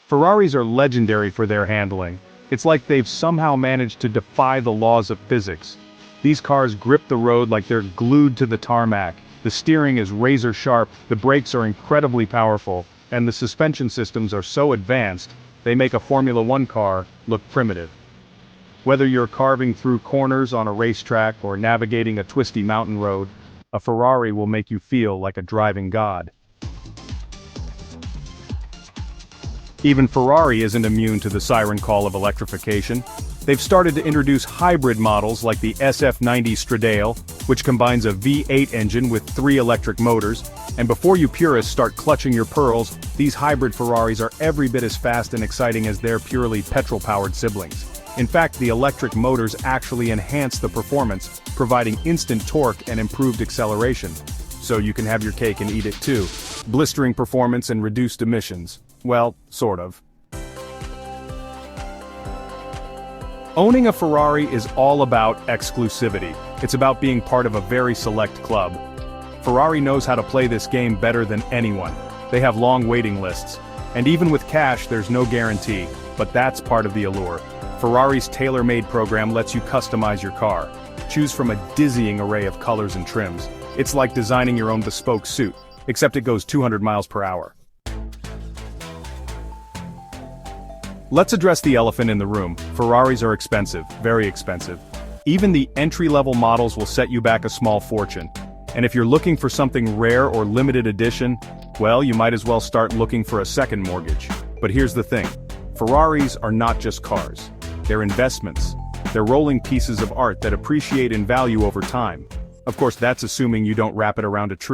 Ferraris are legendary for their handling. It's like they've somehow managed to defy the laws of physics. These cars grip the road like they're glued to the tarmac. The steering is razor sharp, the brakes are incredibly powerful, and the suspension systems are so advanced, they make a Formula One car look primitive. Whether you're carving through corners on a racetrack or navigating a twisty mountain road, a Ferrari will make you feel like a driving god. Even Ferrari isn't immune to the siren call of electrification. They've started to introduce hybrid models like the SF90 Stradale, which combines a V8 engine with 3 electric motors, and before you purists start clutching your pearls, these hybrid Ferraris are every bit as fast and exciting as their purely petrol-powered siblings. In fact, the electric motors actually enhance the performance, providing instant torque and improved acceleration. So you can have your cake and eat it too. Blistering performance and reduced emissions. Well, sort of. Owning a Ferrari is all about exclusivity. It's about being part of a very select club. Ferrari knows how to play this game better than anyone. They have long waiting lists. And even with cash, there's no guarantee, but that's part of the allure. Ferrari's tailor-made program lets you customize your car. Choose from a dizzying array of colors and trims. It's like designing your own bespoke suit, except it goes 200 miles per hour. Let's address the elephant in the room. Ferraris are expensive, very expensive. Even the entry-level models will set you back a small fortune. And if you're looking for something rare or limited edition, well, you might as well start looking for a second mortgage. But here's the thing. Ferraris are not just cars. They're investments. They're rolling pieces of art that appreciate in value over time. Of course, that's assuming you don't wrap it around a tree.